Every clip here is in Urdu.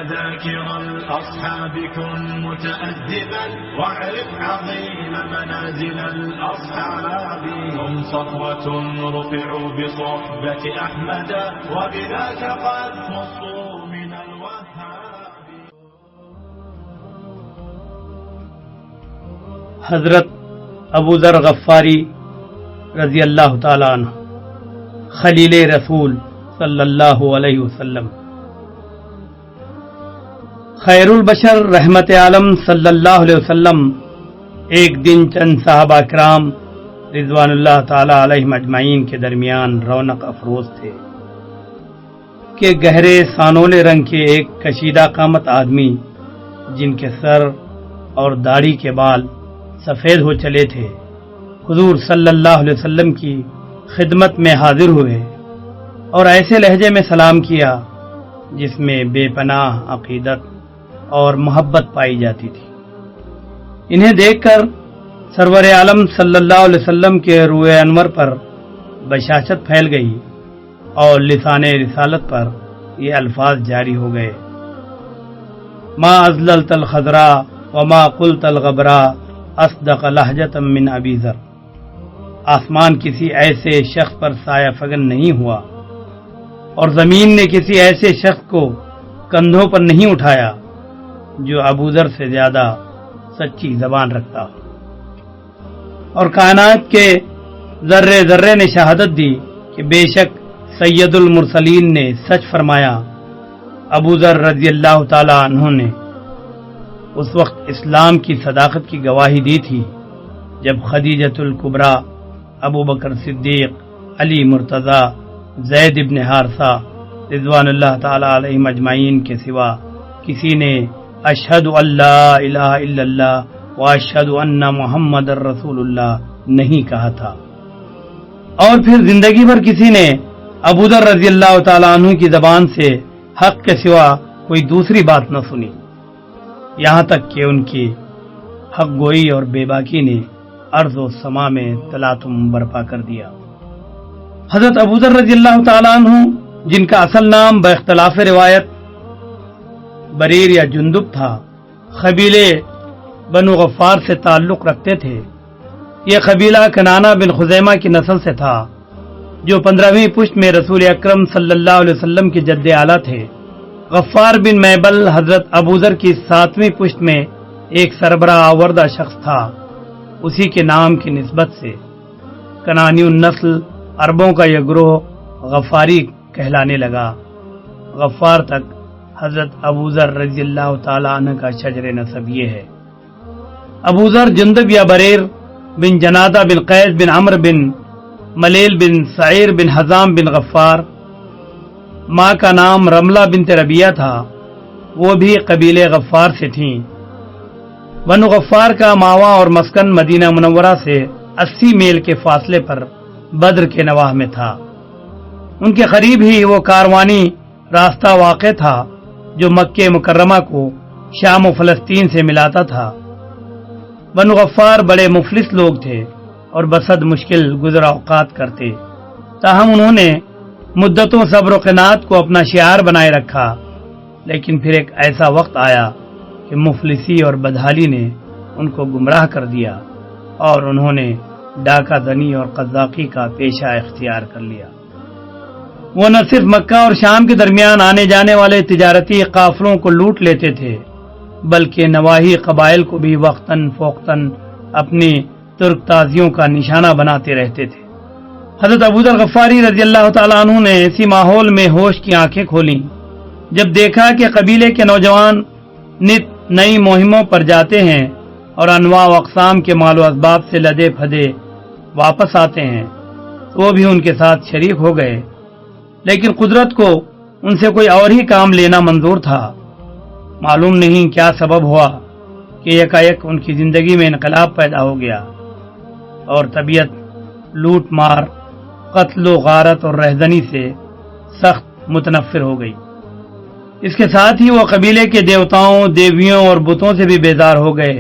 ذاكر الأصحاب كن متأدبا واعرف عظيم منازل الأصحاب هم صفوة رفعوا بصحبة أحمد وبذاك قد خصوا من الوهاب. حضرت ابو ذر غفاری رضی اللہ تعالیٰ عنہ، خلیل رسول صلی اللہ علیہ وسلم، خیر البشر رحمت عالم صلی اللہ علیہ وسلم ایک دن چند صحابہ کرام رضوان اللہ تعالی علیہم اجمعین کے درمیان رونق افروز تھے کہ گہرے سانولے رنگ کے ایک کشیدہ قامت آدمی جن کے سر اور داڑھی کے بال سفید ہو چلے تھے حضور صلی اللہ علیہ وسلم کی خدمت میں حاضر ہوئے اور ایسے لہجے میں سلام کیا جس میں بے پناہ عقیدت اور محبت پائی جاتی تھی. انہیں دیکھ کر سرور عالم صلی اللہ علیہ وسلم کے روئے انور پر بشاشت پھیل گئی اور لسان رسالت پر یہ الفاظ جاری ہو گئے: ما ازللت الخضرا وما قلت الغبرا اصدق لہجۃ من ابی ذر. آسمان کسی ایسے شخص پر سایہ فگن نہیں ہوا اور زمین نے کسی ایسے شخص کو کندھوں پر نہیں اٹھایا جو ابو ذر سے زیادہ سچی زبان رکھتا ہو. اور کائنات کے ذرے ذرے نے شہادت دی کہ بے شک سید المرسلین نے سچ فرمایا. ابو ذر رضی اللہ تعالی عنہ نے اس وقت اسلام کی صداقت کی گواہی دی تھی جب خدیجۃ الکبریٰ، ابو بکر صدیق، علی مرتضی، زید ابن حارثہ رضوان اللہ تعالی علیہم اجمعین کے سوا کسی نے اشہد ان لا الہ الا اللہ و اشہد ان محمد رسول اللہ نہیں کہا تھا. اور پھر زندگی بھر کسی نے ابو ذر رضی اللہ تعالی عنہ کی زبان سے حق کے سوا کوئی دوسری بات نہ سنی، یہاں تک کہ ان کی حق گوئی اور بے باکی نے ارض و سما میں تلاطم برپا کر دیا. حضرت ابو ذر رضی اللہ تعالی عنہ، جن کا اصل نام باختلاف روایت بریر یا جندب تھا، قبیلے بنو غفار سے تعلق رکھتے تھے. یہ قبیلہ کنانہ بن خزیمہ کی نسل سے تھا جو 15ویں پشت میں رسول اکرم صلی اللہ علیہ وسلم کے جد اعلیٰ تھے. غفار بن میبل حضرت ابو ذر کی 7ویں پشت میں ایک سربراہ آوردہ شخص تھا. اسی کے نام کی نسبت سے کنانی النسل عربوں کا یہ گروہ غفاری کہلانے لگا. غفار تک حضرت ابو ذر رضی اللہ تعالی عنہ کا شجر نسب یہ ہے. ابو ذر جندب یا بریر بن جنادہ بن قیس بن عمر بن ملیل بن سعیر بن حزام بن غفار. ماں کا نام رملہ بنت ربیہ تھا، وہ بھی قبیلے غفار سے تھیں. بنو غفار کا ماوا اور مسکن مدینہ منورہ سے 80 میل کے فاصلے پر بدر کے نواح میں تھا. ان کے قریب ہی وہ کاروانی راستہ واقع تھا جو مکہ مکرمہ کو شام و فلسطین سے ملاتا تھا. بنو غفار بڑے مفلس لوگ تھے اور بسد مشکل گزر اوقات کرتے، تاہم انہوں نے مدتوں صبر و قناعت کو اپنا شعار بنائے رکھا. لیکن پھر ایک ایسا وقت آیا کہ مفلسی اور بدحالی نے ان کو گمراہ کر دیا اور انہوں نے ڈاکہ زنی اور قذاقی کا پیشہ اختیار کر لیا. وہ نہ صرف مکہ اور شام کے درمیان آنے جانے والے تجارتی قافلوں کو لوٹ لیتے تھے بلکہ نواحی قبائل کو بھی وقتاً فوقتاً اپنی ترک تازیوں کا نشانہ بناتے رہتے تھے. حضرت ابو ذر غفاری رضی اللہ تعالیٰ عنہ نے اسی ماحول میں ہوش کی آنکھیں کھولیں جب دیکھا کہ قبیلے کے نوجوان نت نئی مہموں پر جاتے ہیں اور انواع و اقسام کے مال و اسباب سے لدے پھدے واپس آتے ہیں. وہ بھی ان کے ساتھ شریک ہو گئے، لیکن قدرت کو ان سے کوئی اور ہی کام لینا منظور تھا. معلوم نہیں کیا سبب ہوا کہ یکایک ان کی زندگی میں انقلاب پیدا ہو گیا اور طبیعت لوٹ مار، قتل و غارت اور رہزنی سے سخت متنفر ہو گئی. اس کے ساتھ ہی وہ قبیلے کے دیوتاؤں، دیویوں اور بتوں سے بھی بیزار ہو گئے.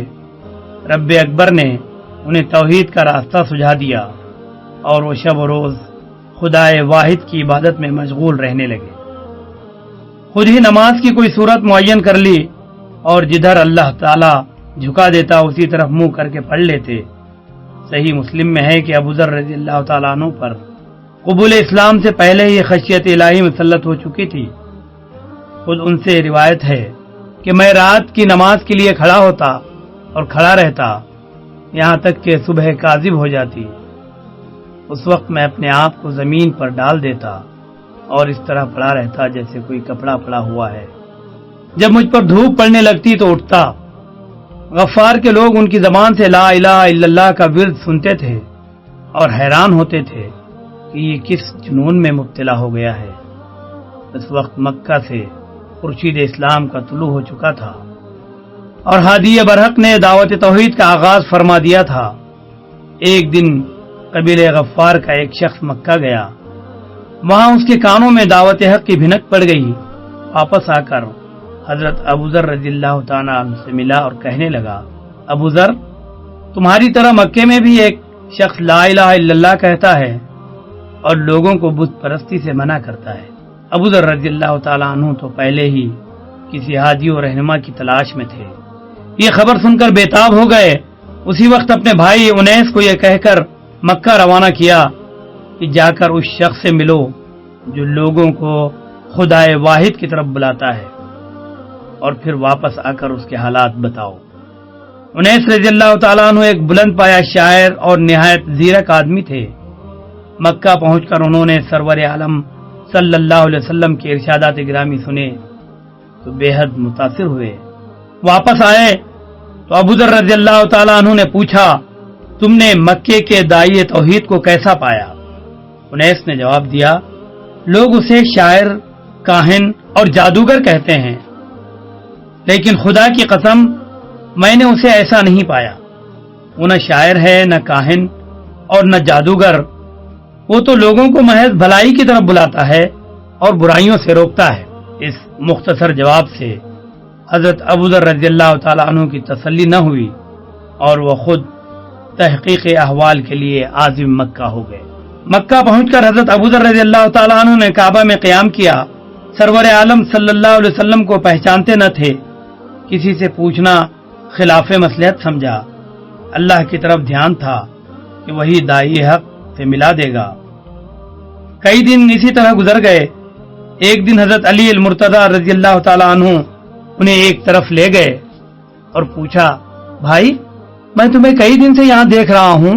رب اکبر نے انہیں توحید کا راستہ سجھا دیا اور وہ شب و روز خدائے واحد کی عبادت میں مشغول رہنے لگے. خود ہی نماز کی کوئی صورت معین کر لی اور جدھر اللہ تعالیٰ جھکا دیتا اسی طرف منہ کر کے پڑھ لیتے۔ صحیح مسلم میں ہے کہ ابو ذر رضی اللہ تعالیٰ عنہ پر قبول اسلام سے پہلے ہی خشیت الہی مسلط ہو چکی تھی۔ خود ان سے روایت ہے کہ میں رات کی نماز کے لیے کھڑا ہوتا اور کھڑا رہتا یہاں تک کہ صبح کاذب ہو جاتی۔ اس وقت میں اپنے آپ کو زمین پر ڈال دیتا اور اس طرح پڑا رہتا جیسے کوئی کپڑا پڑا ہوا ہے۔ جب مجھ پر دھوپ پڑنے لگتی تو اٹھتا۔ غفار کے لوگ ان کی زبان سے لا الہ الا اللہ کا ورد سنتے تھے اور حیران ہوتے تھے کہ یہ کس جنون میں مبتلا ہو گیا ہے۔ اس وقت مکہ سے خورشید اسلام کا طلوع ہو چکا تھا اور ہادی برحق نے دعوت توحید کا آغاز فرما دیا تھا۔ ایک دن قبیلہ غفار کا ایک شخص مکہ گیا، وہاں اس کے کانوں میں دعوت حق کی بھنک پڑ گئی۔ واپس آ کر حضرت ابو ذر رضی اللہ تعالیٰ عنہ سے ملا اور کہنے لگا، ابو ذر، تمہاری طرح مکے میں بھی ایک شخص لا الہ الا اللہ کہتا ہے اور لوگوں کو بت پرستی سے منع کرتا ہے۔ ابو ذر رضی اللہ تعالیٰ عنہ تو پہلے ہی کسی ہادی و رہنما کی تلاش میں تھے۔ یہ خبر سن کر بے تاب ہو گئے۔ اسی وقت اپنے بھائی انیس کو یہ کہہ کر مکہ روانہ کیا کہ جا کر اس شخص سے ملو جو لوگوں کو خدائے واحد کی طرف بلاتا ہے، اور پھر واپس آ کر اس کے حالات بتاؤ۔ انیس رضی اللہ تعالیٰ عنہ ایک بلند پایا شاعر اور نہایت زیرک آدمی تھے۔ مکہ پہنچ کر انہوں نے سرور عالم صلی اللہ علیہ وسلم کے ارشادات گرامی سنے تو بے حد متاثر ہوئے۔ واپس آئے تو ابو ذر رضی اللہ تعالیٰ عنہ نے پوچھا، تم نے مکے کے داعی توحید کو کیسا پایا؟ انیس نے جواب دیا، لوگ اسے شاعر، کاہن اور جادوگر کہتے ہیں، لیکن خدا کی قسم میں نے اسے ایسا نہیں پایا۔ وہ نہ شاعر ہے، نہ کاہن اور نہ جادوگر، وہ تو لوگوں کو محض بھلائی کی طرف بلاتا ہے اور برائیوں سے روکتا ہے۔ اس مختصر جواب سے حضرت ابو ذر رضی اللہ تعالیٰ عنہ کی تسلی نہ ہوئی اور وہ خود تحقیق احوال کے لیے عازم مکہ ہو گئے۔ مکہ پہنچ کر حضرت ابو ذر رضی اللہ تعالیٰ عنہ نے کعبہ میں قیام کیا۔ سرور عالم صلی اللہ علیہ وسلم کو پہچانتے نہ تھے، کسی سے پوچھنا خلاف مصلحت سمجھا۔ اللہ کی طرف دھیان تھا کہ وہی داعی حق سے ملا دے گا۔ کئی دن اسی طرح گزر گئے۔ ایک دن حضرت علی المرتضی رضی اللہ تعالیٰ عنہ انہیں ایک طرف لے گئے اور پوچھا، بھائی میں تمہیں کئی دن سے یہاں دیکھ رہا ہوں،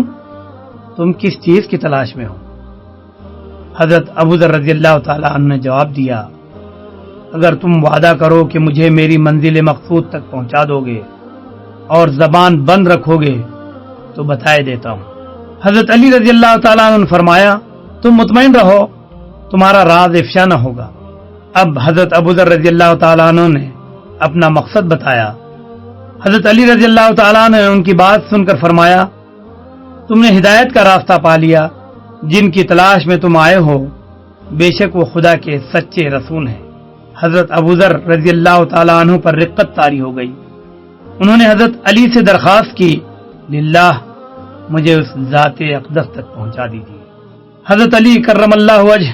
تم کس چیز کی تلاش میں ہو؟ حضرت ابو ذر رضی اللہ تعالیٰ عنہ نے جواب دیا، اگر تم وعدہ کرو کہ مجھے میری منزل مقصود تک پہنچا دو گے اور زبان بند رکھو گے تو بتائے دیتا ہوں۔ حضرت علی رضی اللہ تعالیٰ عنہ نے فرمایا، تم مطمئن رہو، تمہارا راز افشا نہ ہوگا۔ اب حضرت ابو ذر رضی اللہ تعالیٰ عنہ نے اپنا مقصد بتایا۔ حضرت علی رضی اللہ تعالیٰ عنہ نے ان کی بات سن کر فرمایا، تم نے ہدایت کا راستہ پا لیا، جن کی تلاش میں تم آئے ہو بے شک وہ خدا کے سچے رسول ہیں۔ حضرت ابو ذر رضی اللہ تعالیٰ عنہ پر رقت طاری ہو گئی۔ انہوں نے حضرت علی سے درخواست کی، للہ مجھے اس ذات اقدس تک پہنچا دیجیے۔ حضرت علی کرم اللہ وجہ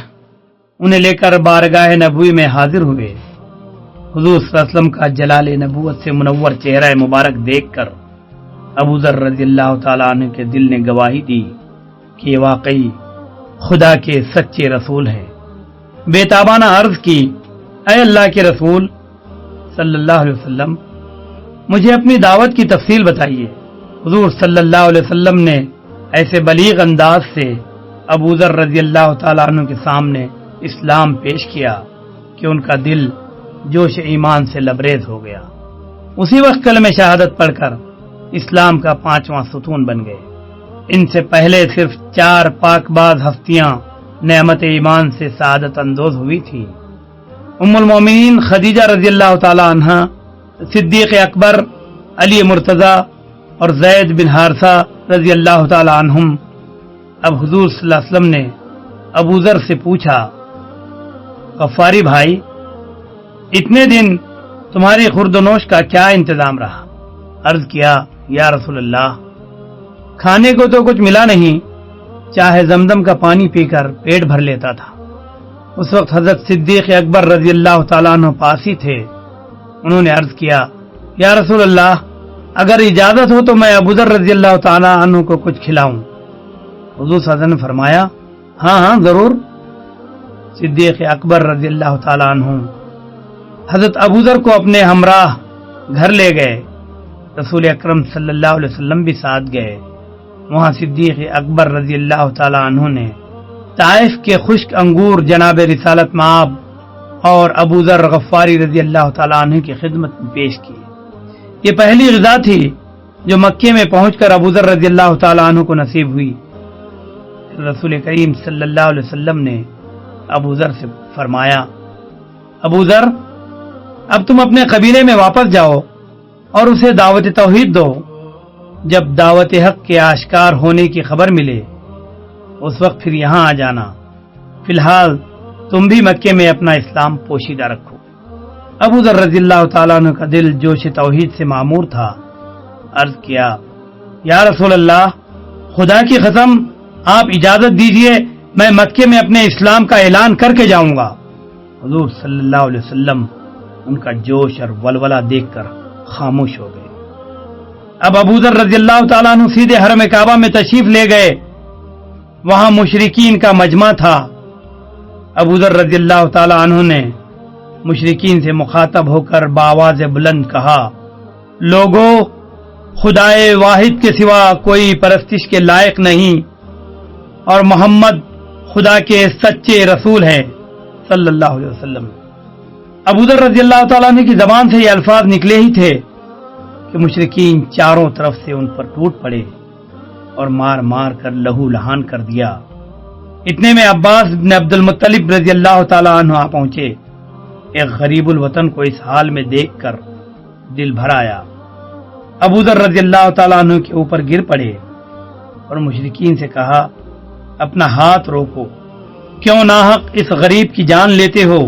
انہیں لے کر بارگاہ نبوی میں حاضر ہوئے۔ حضور صلی اللہ علیہ وسلم کا جلال نبوت سے منور چہرہ مبارک دیکھ کر ابو ذر رضی اللہ تعالیٰ عنہ کے دل نے گواہی دی کہ یہ واقعی خدا کے سچے رسول ہیں۔ بے تابانہ عرض کی، اے اللہ کے رسول صلی اللہ علیہ وسلم، مجھے اپنی دعوت کی تفصیل بتائیے۔ حضور صلی اللہ علیہ وسلم نے ایسے بلیغ انداز سے ابو ذر رضی اللہ تعالیٰ عنہ کے سامنے اسلام پیش کیا کہ ان کا دل جوش ایمان سے لبریز ہو گیا۔ اسی وقت کلمہ شہادت پڑھ کر اسلام کا 5واں ستون بن گئے۔ ان سے پہلے صرف 4 پاک باز ہستیاں نعمت ایمان سے سعادت اندوز ہوئی تھی، ام المومنین خدیجہ رضی اللہ تعالی عنہا، صدیق اکبر، علی مرتضی اور زید بن حارثہ رضی اللہ تعالی عنہم۔ اب حضور صلی اللہ علیہ وسلم نے ابو ذر سے پوچھا، غفاری بھائی، اتنے دن تمہاری خورد و نوش کا کیا انتظام رہا؟ عرض کیا، یا رسول اللہ، کھانے کو تو کچھ ملا نہیں، چاہے زمزم کا پانی پی کر پیٹ بھر لیتا تھا۔ اس وقت حضرت صدیق اکبر رضی اللہ تعالیٰ عنہ پاس ہی تھے. انہوں نے عرض کیا یا رسول اللہ اگر اجازت ہو تو میں ابوذر رضی اللہ تعالیٰ عنہ کو کچھ کھلاؤں. حضور صلی اللہ علیہ وسلم نے فرمایا ہاں ضرور. صدیق اکبر رضی اللہ تعالیٰ عنہ حضرت ابوذر کو اپنے ہمراہ گھر لے گئے. رسول اکرم صلی اللہ علیہ وسلم بھی ساتھ گئے. وہاں صدیق اکبر رضی اللہ تعالیٰ عنہ نے طائف کے خشک انگور جناب رسالت مآب اور ابوذر غفاری رضی اللہ تعالیٰ عنہ کی خدمت میں پیش کی. یہ پہلی غذا تھی جو مکے میں پہنچ کر ابوذر رضی اللہ تعالیٰ عنہ کو نصیب ہوئی. رسول کریم صلی اللہ علیہ وسلم نے ابوذر سے فرمایا ابوذر اب تم اپنے قبیلے میں واپس جاؤ اور اسے دعوت توحید دو. جب دعوت حق کے آشکار ہونے کی خبر ملے اس وقت پھر یہاں آ جانا. فی الحال تم بھی مکے میں اپنا اسلام پوشیدہ رکھو. ابوذر رضی اللہ تعالیٰ عنہ کا دل جوش توحید سے معمور تھا. عرض کیا یا رسول اللہ خدا کی قسم آپ اجازت دیجئے میں مکے میں اپنے اسلام کا اعلان کر کے جاؤں گا. حضور صلی اللہ علیہ وسلم ان کا جوش اور ولولہ دیکھ کر خاموش ہو گئے. اب ابوذر رضی اللہ تعالیٰ عنہ سیدھے حرم کعبہ میں تشریف لے گئے. وہاں مشرکین کا مجمع تھا. ابوذر رضی اللہ تعالیٰ عنہ نے مشرکین سے مخاطب ہو کر بآواز بلند کہا لوگو خدائے واحد کے سوا کوئی پرستش کے لائق نہیں اور محمد خدا کے سچے رسول ہیں صلی اللہ علیہ وسلم. ابوذر رضی اللہ تعالیٰ عنہ کی زبان سے یہ الفاظ نکلے ہی تھے کہ مشرکین چاروں طرف سے ان پر ٹوٹ پڑے اور مار مار کر لہو لہان کر دیا. اتنے میں عباس بن عبد المطلب رضی اللہ تعالیٰ عنہ آ پہنچے. ایک غریب الوطن کو اس حال میں دیکھ کر دل بھر آیا. ابوذر رضی اللہ تعالیٰ عنہ کے اوپر گر پڑے اور مشرکین سے کہا اپنا ہاتھ روکو, کیوں ناحق اس غریب کی جان لیتے ہو.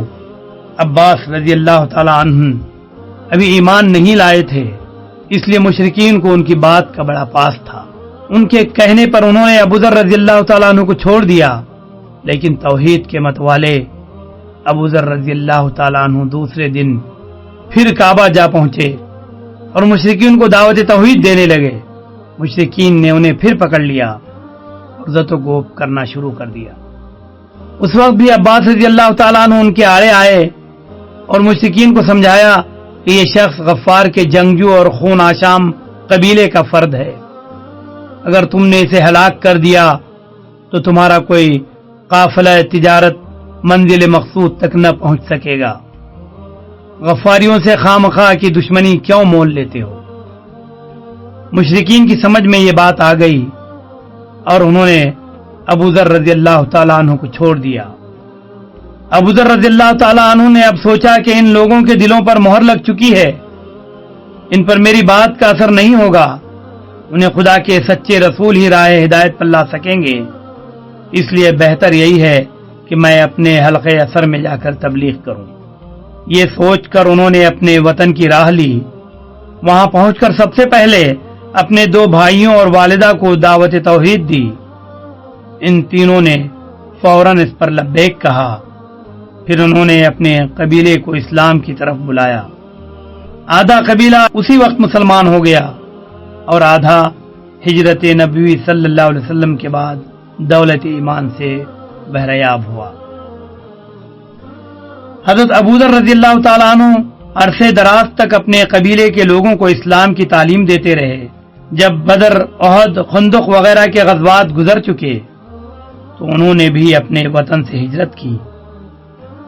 عباس رضی اللہ تعالیٰ عنہ ابھی ایمان نہیں لائے تھے اس لیے مشرکین کو ان کی بات کا بڑا پاس تھا. ان کے کہنے پر انہوں نے ابوذر رضی اللہ تعالیٰ عنہ کو چھوڑ دیا. لیکن توحید کے متوالے ابوذر رضی اللہ تعالیٰ عنہ دوسرے دن پھر کعبہ جا پہنچے اور مشرکین کو دعوت توحید دینے لگے. مشرکین نے انہیں پھر پکڑ لیا اور زد و کوب کرنا شروع کر دیا. اس وقت بھی عباس رضی اللہ تعالیٰ عنہ ان کے آڑے آئے اور مشرکین کو سمجھایا کہ یہ شخص غفار کے جنگجو اور خون آشام قبیلے کا فرد ہے. اگر تم نے اسے ہلاک کر دیا تو تمہارا کوئی قافلہ تجارت منزل مقصود تک نہ پہنچ سکے گا. غفاریوں سے خامخواہ کی دشمنی کیوں مول لیتے ہو. مشرکین کی سمجھ میں یہ بات آ گئی اور انہوں نے ابوذر رضی اللہ تعالیٰ عنہ کو چھوڑ دیا. ابوذر رضی اللہ تعالیٰ عنہ نے اب سوچا کہ ان لوگوں کے دلوں پر مہر لگ چکی ہے, ان پر میری بات کا اثر نہیں ہوگا, انہیں خدا کے سچے رسول ہی راہ ہدایت پر لا سکیں گے. اس لیے بہتر یہی ہے کہ میں اپنے حلقے اثر میں جا کر تبلیغ کروں. یہ سوچ کر انہوں نے اپنے وطن کی راہ لی. وہاں پہنچ کر سب سے پہلے اپنے 2 بھائیوں اور والدہ کو دعوت توحید دی. ان تینوں نے فوراً اس پر لبیک کہا. پھر انہوں نے اپنے قبیلے کو اسلام کی طرف بلایا. آدھا قبیلہ اسی وقت مسلمان ہو گیا اور آدھا ہجرت نبوی صلی اللہ علیہ وسلم کے بعد دولت ایمان سے بہریاب ہوا. حضرت ابوذر رضی اللہ تعالیٰ عنہ عرصے دراز تک اپنے قبیلے کے لوگوں کو اسلام کی تعلیم دیتے رہے. جب بدر, احد, خندق وغیرہ کے غزوات گزر چکے تو انہوں نے بھی اپنے وطن سے ہجرت کی.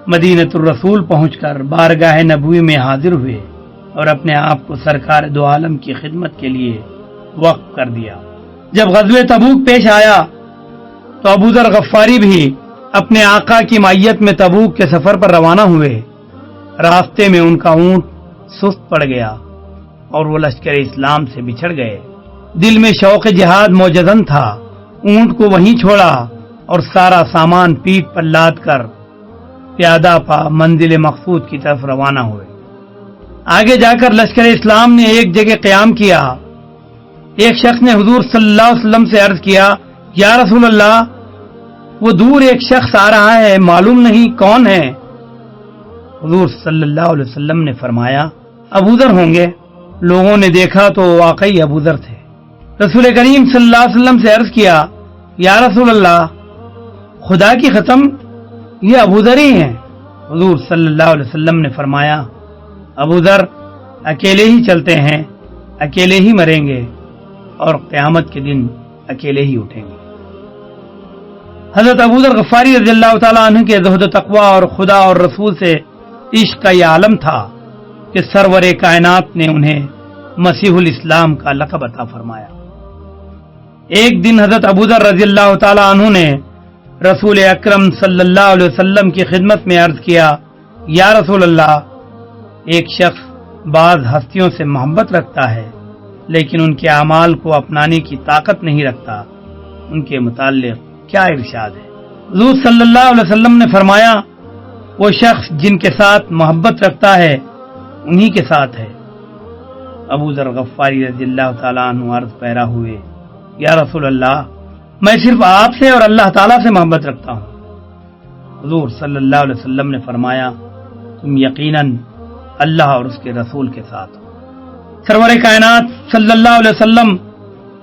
مدینۃ الرسول پہنچ کر بارگاہ نبوی میں حاضر ہوئے اور اپنے آپ کو سرکار دو عالم کی خدمت کے لیے وقف کر دیا. جب غزوہ تبوک پیش آیا تو ابوذر غفاری بھی اپنے آقا کی معیت میں تبوک کے سفر پر روانہ ہوئے. راستے میں ان کا اونٹ سست پڑ گیا اور وہ لشکر اسلام سے بچھڑ گئے. دل میں شوق جہاد موجزن تھا. اونٹ کو وہیں چھوڑا اور سارا سامان پیٹھ پر لاد کر پیادہ پا منزل مقصود کی طرف روانہ ہوئے. آگے جا کر لشکر اسلام نے ایک جگہ قیام کیا. ایک شخص نے حضور صلی اللہ علیہ وسلم سے عرض کیا یا رسول اللہ وہ دور ایک شخص آ رہا ہے، معلوم نہیں کون ہے۔ حضور صلی اللہ علیہ وسلم نے فرمایا ابو ذر ہوں گے۔ لوگوں نے دیکھا تو واقعی ابو ذر تھے۔ رسول کریم صلی اللہ علیہ وسلم سے عرض کیا یا رسول اللہ، خدا کی قسم یہ ابو ذر ہی ہیں۔ حضور صلی اللہ علیہ وسلم نے فرمایا ابو ذر اکیلے ہی چلتے ہیں، اکیلے ہی مریں گے اور قیامت کے دن اکیلے ہی اٹھیں گے۔ حضرت ابو ذر غفاری رضی اللہ تعالیٰ عنہ کے زہد و تقوی اور خدا اور رسول سے عشق کا یہ عالم تھا کہ سرور کائنات نے انہیں مسیح الاسلام کا لقب عطا فرمایا۔ ایک دن حضرت ابو ذر رضی اللہ تعالیٰ عنہ نے رسول اکرم صلی اللہ علیہ وسلم کی خدمت میں عرض کیا یا رسول اللہ، ایک شخص بعض ہستیوں سے محبت رکھتا ہے لیکن ان کے اعمال کو اپنانے کی طاقت نہیں رکھتا، ان کے متعلق کیا ارشاد ہے؟ حضور صلی اللہ علیہ وسلم نے فرمایا وہ شخص جن کے ساتھ محبت رکھتا ہے انہی کے ساتھ ہے۔ ابو ذر غفاری رضی اللہ تعالیٰ عنہ عرض پیرا ہوئے یا رسول اللہ، میں صرف آپ سے اور اللہ تعالیٰ سے محبت رکھتا ہوں۔ حضور صلی اللہ علیہ وسلم نے فرمایا تم یقیناً اللہ اور اس کے رسول کے ساتھ ہو۔ سرور کائنات صلی اللہ علیہ وسلم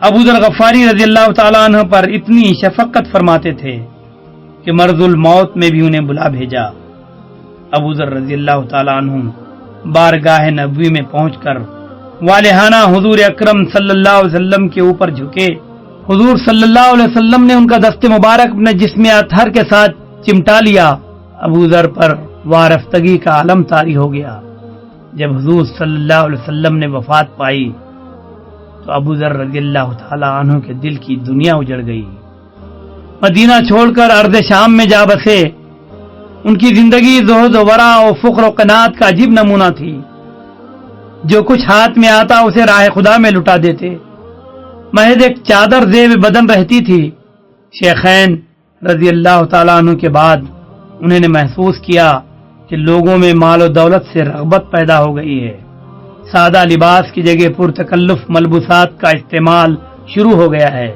ابو ذر غفاری رضی اللہ تعالیٰ عنہ پر اتنی شفقت فرماتے تھے کہ مرض الموت میں بھی انہیں بلا بھیجا۔ ابو ذر رضی اللہ تعالیٰ عنہ بارگاہ نبوی میں پہنچ کر والہانہ حضور اکرم صلی اللہ علیہ وسلم کے اوپر جھکے۔ حضور صلی اللہ علیہ وسلم نے ان کا دست مبارک اپنے جسم اطہر کے ساتھ چمٹا لیا۔ ابو ذر پر وارفتگی کا عالم طاری ہو گیا۔ جب حضور صلی اللہ علیہ وسلم نے وفات پائی تو ابو ذر رضی اللہ تعالی عنہ کے دل کی دنیا اجڑ گئی۔ مدینہ چھوڑ کر ارض شام میں جا بسے۔ ان کی زندگی زہد و ورع و فقر و قناعت کا عجیب نمونہ تھی۔ جو کچھ ہاتھ میں آتا اسے راہ خدا میں لٹا دیتے۔ محض ایک چادر زیب بدن رہتی تھی۔ شیخین رضی اللہ تعالیٰ عنہ کے بعد انہوں نے محسوس کیا کہ لوگوں میں مال و دولت سے رغبت پیدا ہو گئی ہے۔ سادہ لباس کی جگہ پرتکلف ملبوسات کا استعمال شروع ہو گیا ہے۔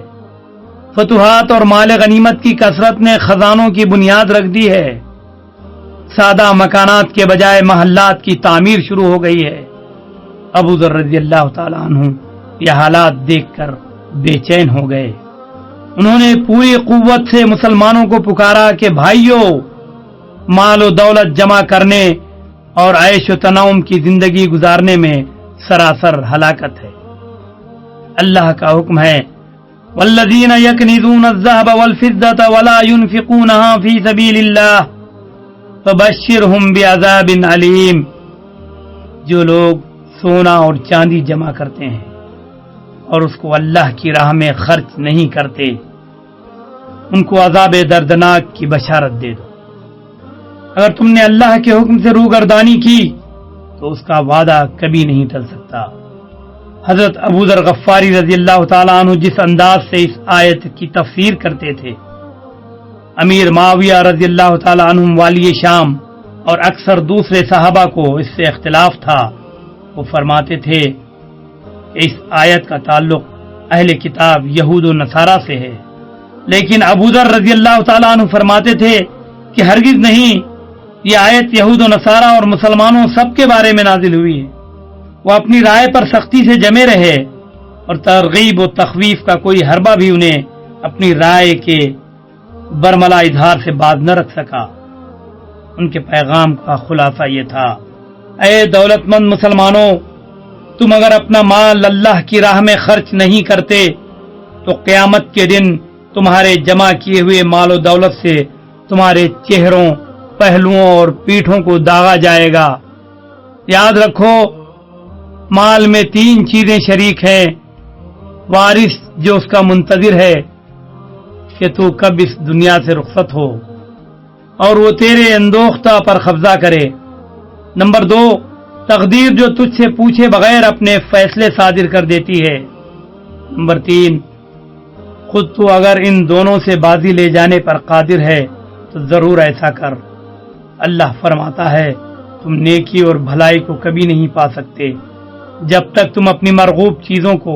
فتوحات اور مال غنیمت کی کثرت نے خزانوں کی بنیاد رکھ دی ہے۔ سادہ مکانات کے بجائے محلات کی تعمیر شروع ہو گئی ہے۔ ابو ذر رضی اللہ تعالیٰ عنہ یہ حالات دیکھ کر بے چین ہو گئے۔ انہوں نے پوری قوت سے مسلمانوں کو پکارا کہ بھائیو، مال و دولت جمع کرنے اور عیش و تنعم کی زندگی گزارنے میں سراسر ہلاکت ہے۔ اللہ کا حکم ہے والذین یکنزون الذهب والفضة ولا ينفقونها في سبیل اللہ فبشرهم بعذاب علیم۔ جو لوگ سونا اور چاندی جمع کرتے ہیں اور اس کو اللہ کی راہ میں خرچ نہیں کرتے، ان کو عذاب دردناک کی بشارت دے دو۔ اگر تم نے اللہ کے حکم سے روگردانی کی تو اس کا وعدہ کبھی نہیں ٹل سکتا۔ حضرت ابو ذر غفاری رضی اللہ تعالیٰ عنہ جس انداز سے اس آیت کی تفسیر کرتے تھے، امیر معاویہ رضی اللہ تعالیٰ عنہ والی شام اور اکثر دوسرے صحابہ کو اس سے اختلاف تھا۔ وہ فرماتے تھے کہ اس آیت کا تعلق اہل کتاب یہود و نصارہ سے ہے، لیکن ابو ذر رضی اللہ تعالیٰ عنہ فرماتے تھے کہ ہرگز نہیں، یہ آیت یہود و نصارہ اور مسلمانوں سب کے بارے میں نازل ہوئی ہے۔ وہ اپنی رائے پر سختی سے جمے رہے اور ترغیب و تخویف کا کوئی حربہ بھی انہیں اپنی رائے کے برملا اظہار سے باز نہ رکھ سکا۔ ان کے پیغام کا خلاصہ یہ تھا، اے دولت مند مسلمانوں، تم اگر اپنا مال اللہ کی راہ میں خرچ نہیں کرتے تو قیامت کے دن تمہارے جمع کیے ہوئے مال و دولت سے تمہارے چہروں، پہلوؤں اور پیٹھوں کو داغا جائے گا۔ یاد رکھو، مال میں 3 چیزیں شریک ہیں: وارث جو اس کا منتظر ہے کہ تو کب اس دنیا سے رخصت ہو اور وہ تیرے اندوختہ پر قبضہ کرے۔ نمبر 2، تقدیر جو تجھ سے پوچھے بغیر اپنے فیصلے صادر کر دیتی ہے۔ نمبر 3، خود تو اگر ان دونوں سے بازی لے جانے پر قادر ہے تو ضرور ایسا کر۔ اللہ فرماتا ہے تم نیکی اور بھلائی کو کبھی نہیں پا سکتے جب تک تم اپنی مرغوب چیزوں کو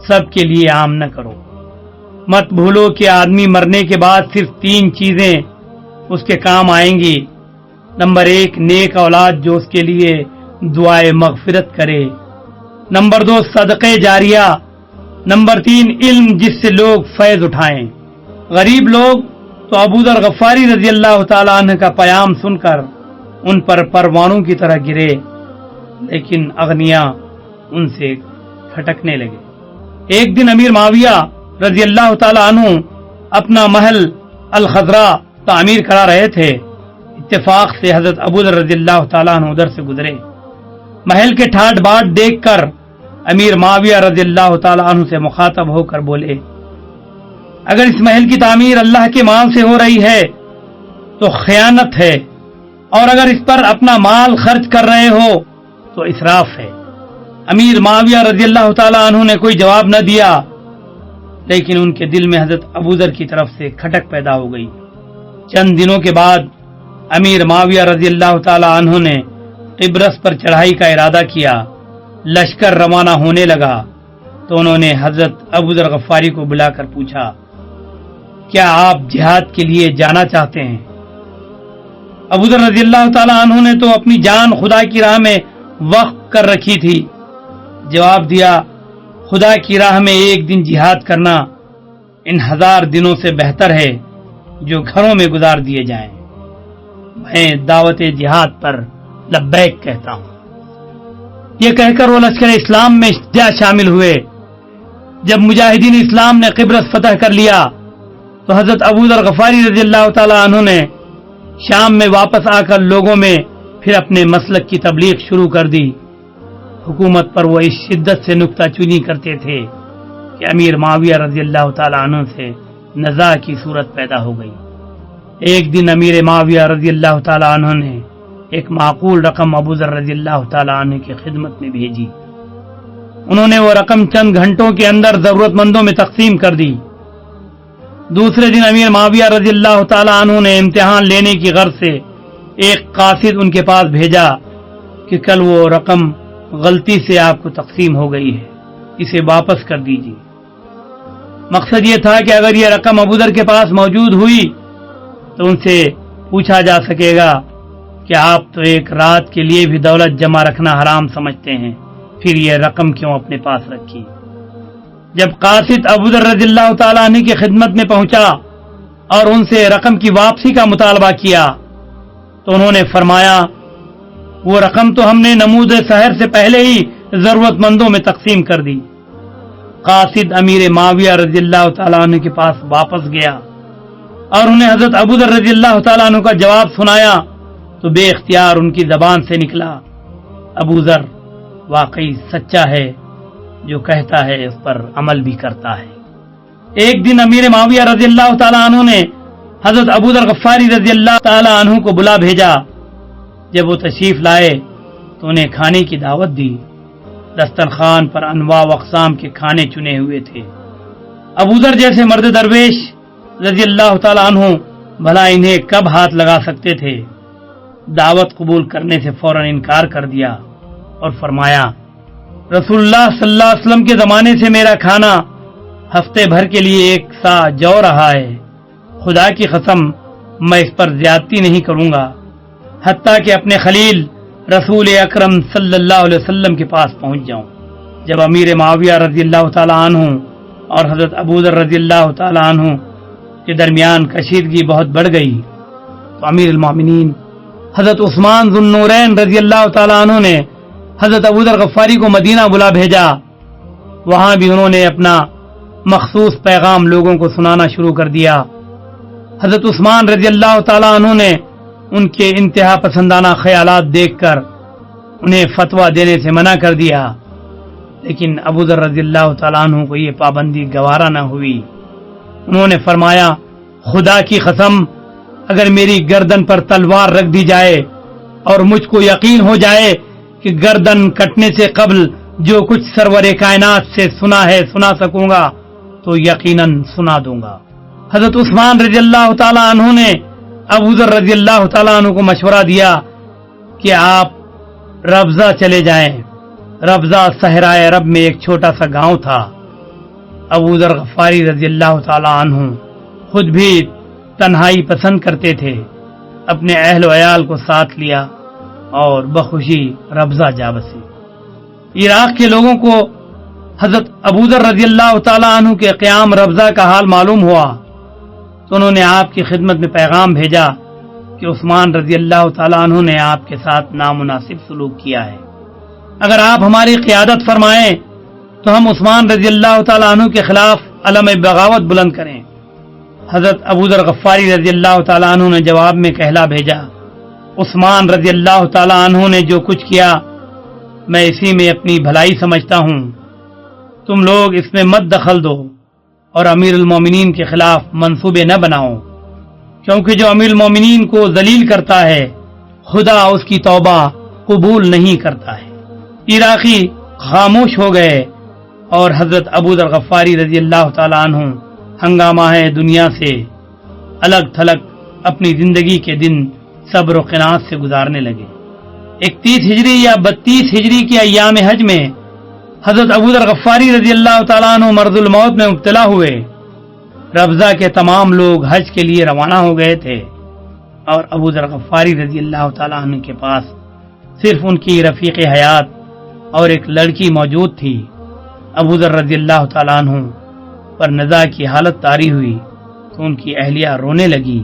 سب کے لیے عام نہ کرو۔ مت بھولو کہ آدمی مرنے کے بعد صرف 3 چیزیں اس کے کام آئیں گی۔ نمبر 1 نیک اولاد جو اس کے لیے دعائے مغفرت کرے، نمبر 2 صدقے جاریہ، نمبر 3 علم جس سے لوگ فیض اٹھائیں۔ غریب لوگ تو ابو ذر غفاری رضی اللہ تعالیٰ عنہ کا پیام سن کر ان پر پروانوں کی طرح گرے، لیکن اغنیا ان سے کھٹکنے لگے۔ ایک دن امیر معاویہ رضی اللہ تعالیٰ عنہ اپنا محل الخضرا تعمیر کرا رہے تھے۔ اتفاق سے حضرت ابو ذر رضی اللہ تعالیٰ عنہ ادھر سے گزرے۔ محل کے ٹھاٹ باٹ دیکھ کر امیر معاویہ رضی اللہ تعالیٰ عنہ سے مخاطب ہو کر بولے، اگر اس محل کی تعمیر اللہ کے مال سے ہو رہی ہے تو خیانت ہے، اور اگر اس پر اپنا مال خرچ کر رہے ہو تو اسراف ہے۔ امیر معاویہ رضی اللہ تعالیٰ عنہ نے کوئی جواب نہ دیا، لیکن ان کے دل میں حضرت ابو ذر کی طرف سے کھٹک پیدا ہو گئی۔ چند دنوں کے بعد امیر معاویہ رضی اللہ تعالیٰ عنہ نے قبرص پر چڑھائی کا ارادہ کیا۔ لشکر روانہ ہونے لگا تو انہوں نے حضرت ابو ذر غفاری کو بلا کر پوچھا، کیا آپ جہاد کے لیے جانا چاہتے ہیں؟ ابو ذر رضی اللہ تعالیٰ عنہ نے تو اپنی جان خدا کی راہ میں وقف کر رکھی تھی۔ جواب دیا، خدا کی راہ میں ایک دن جہاد کرنا ان 1000 دنوں سے بہتر ہے جو گھروں میں گزار دیے جائیں۔ میں دعوت جہاد پر لبیک کہتا ہوں۔ یہ کہہ کر وہ لشکر اسلام میں جا شامل ہوئے۔ جب مجاہدین اسلام نے قبرص فتح کر لیا تو حضرت ابو ذر غفاری رضی اللہ تعالیٰ عنہ نے شام میں واپس آ کر لوگوں میں پھر اپنے مسلک کی تبلیغ شروع کر دی۔ حکومت پر وہ اس شدت سے نکتہ چینی کرتے تھے کہ امیر معاویہ رضی اللہ تعالیٰ عنہ سے نزاع کی صورت پیدا ہو گئی۔ ایک دن امیر معاویہ رضی اللہ تعالیٰ عنہ نے ایک معقول رقم ابو ذر رضی اللہ تعالیٰ عنہ کی خدمت میں بھیجی۔ انہوں نے وہ رقم چند گھنٹوں کے اندر ضرورت مندوں میں تقسیم کر دی۔ دوسرے دن امیر معاویہ رضی اللہ تعالیٰ عنہ نے امتحان لینے کی غرض سے ایک قاصد ان کے پاس بھیجا کہ کل وہ رقم غلطی سے آپ کو تقسیم ہو گئی ہے، اسے واپس کر دیجیے۔ مقصد یہ تھا کہ اگر یہ رقم ابو ذر کے پاس موجود ہوئی تو ان سے پوچھا جا سکے گا کہ آپ تو ایک رات کے لیے بھی دولت جمع رکھنا حرام سمجھتے ہیں، پھر یہ رقم کیوں اپنے پاس رکھی؟ جب قاصد ابو ذر رضی اللہ تعالیٰ عنہ کی خدمت میں پہنچا اور ان سے رقم کی واپسی کا مطالبہ کیا تو انہوں نے فرمایا، وہ رقم تو ہم نے نمود سحر سے پہلے ہی ضرورت مندوں میں تقسیم کر دی۔ قاصد امیر معاویہ رضی اللہ تعالیٰ عنہ کے پاس واپس گیا اور انہیں حضرت ابو ذر رضی اللہ تعالیٰ عنہ کا جواب سنایا تو بے اختیار ان کی زبان سے نکلا، ابو ذر واقعی سچا ہے، جو کہتا ہے اس پر عمل بھی کرتا ہے۔ ایک دن امیر معاویہ رضی اللہ تعالیٰ عنہ نے حضرت ابو ذر غفاری رضی اللہ تعالیٰ عنہ کو بلا بھیجا۔ جب وہ تشریف لائے تو انہیں کھانے کی دعوت دی۔ دسترخوان پر انواع و اقسام کے کھانے چنے ہوئے تھے۔ ابو ذر جیسے مرد درویش رضی اللہ تعالیٰ عنہ بھلا انہیں کب ہاتھ لگا سکتے تھے؟ دعوت قبول کرنے سے فوراً انکار کر دیا اور فرمایا، رسول اللہ صلی اللہ علیہ وسلم کے زمانے سے میرا کھانا ہفتے بھر کے لیے 1 سا جو رہا ہے، خدا کی قسم میں اس پر زیادتی نہیں کروں گا حتیٰ کہ اپنے خلیل رسول اکرم صلی اللہ علیہ وسلم کے پاس پہنچ جاؤں۔ جب امیر معاویہ رضی اللہ تعالیٰ عنہ اور حضرت ابو ذر رضی اللہ تعالیٰ عنہ کے درمیان کشیدگی بہت بڑھ گئی تو امیر المومنین حضرت عثمان ذو النورین رضی اللہ تعالیٰ عنہ نے حضرت ابو ذر غفاری کو مدینہ بلا بھیجا۔ وہاں بھی انہوں نے اپنا مخصوص پیغام لوگوں کو سنانا شروع کر دیا۔ حضرت عثمان رضی اللہ تعالیٰ عنہ نے ان کے انتہا پسندانہ خیالات دیکھ کر انہیں فتویٰ دینے سے منع کر دیا، لیکن ابو ذر رضی اللہ تعالیٰ عنہ کو یہ پابندی گوارا نہ ہوئی۔ انہوں نے فرمایا، خدا کی قسم اگر میری گردن پر تلوار رکھ دی جائے اور مجھ کو یقین ہو جائے کہ گردن کٹنے سے قبل جو کچھ سرور کائنات سے سنا ہے سنا سکوں گا تو یقیناً سنا دوں گا۔ حضرت عثمان رضی اللہ تعالیٰ عنہ نے ابو ذر رضی اللہ تعالیٰ عنہ کو مشورہ دیا کہ آپ ربضہ چلے جائیں۔ ربضہ صحرائے عرب میں ایک چھوٹا سا گاؤں تھا۔ ابو ذر غفاری رضی اللہ تعالی عنہ خود بھی تنہائی پسند کرتے تھے، اپنے اہل و عیال کو ساتھ لیا اور بخوشی ربضہ جا بسے۔ عراق کے لوگوں کو حضرت ابو ذر رضی اللہ تعالی عنہ کے قیام ربضہ کا حال معلوم ہوا تو انہوں نے آپ کی خدمت میں پیغام بھیجا کہ عثمان رضی اللہ تعالی عنہ نے آپ کے ساتھ نامناسب سلوک کیا ہے، اگر آپ ہماری قیادت فرمائیں تو ہم عثمان رضی اللہ تعالی عنہ کے خلاف علم بغاوت بلند کریں۔ حضرت ابو ذر غفاری رضی اللہ تعالی عنہ نے جواب میں کہلا بھیجا، عثمان رضی اللہ تعالی عنہ نے جو کچھ کیا میں اسی میں اپنی بھلائی سمجھتا ہوں، تم لوگ اس میں مت دخل دو اور امیر المومنین کے خلاف منصوبے نہ بناؤ، کیونکہ جو امیر المومنین کو ذلیل کرتا ہے خدا اس کی توبہ قبول نہیں کرتا ہے۔ عراقی خاموش ہو گئے اور حضرت ابو ذر غفاری رضی اللہ تعالی عنہ ہنگامہ دنیا سے الگ تھلگ اپنی زندگی کے دن صبر و قناعت سے گزارنے لگے۔ 31 ہجری یا 32 ہجری کے ایام حج میں حضرت ابو ذر غفاری رضی اللہ تعالیٰ عنہ مرض الموت میں مبتلا ہوئے۔ ربضہ کے تمام لوگ حج کے لیے روانہ ہو گئے تھے اور ابو ذر غفاری رضی اللہ تعالیٰ عنہ کے پاس صرف ان کی رفیق حیات اور ایک لڑکی موجود تھی۔ ابو ذر رضی اللہ تعالیٰ عنہ پر نزا کی حالت طاری ہوئی تو ان کی اہلیہ رونے لگی۔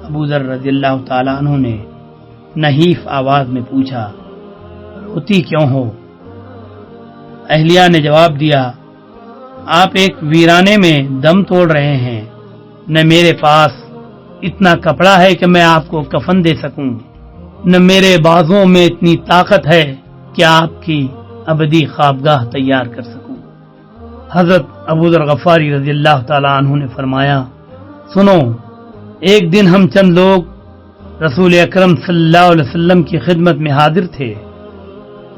ابو ذر رضی اللہ تعالیٰ عنہ نے نحیف آواز میں پوچھا، روتی کیوں ہو؟ اہلیہ نے جواب دیا، آپ ایک ویرانے میں دم توڑ رہے ہیں، نہ میرے پاس اتنا کپڑا ہے کہ میں آپ کو کفن دے سکوں، نہ میرے بازوں میں اتنی طاقت ہے کہ آپ کی ابدی خوابگاہ تیار کر سکوں۔ حضرت ابو ذر غفاری رضی اللہ تعالیٰ عنہ نے فرمایا، سنو، ایک دن ہم چند لوگ رسول اکرم صلی اللہ علیہ وسلم کی خدمت میں حاضر تھے۔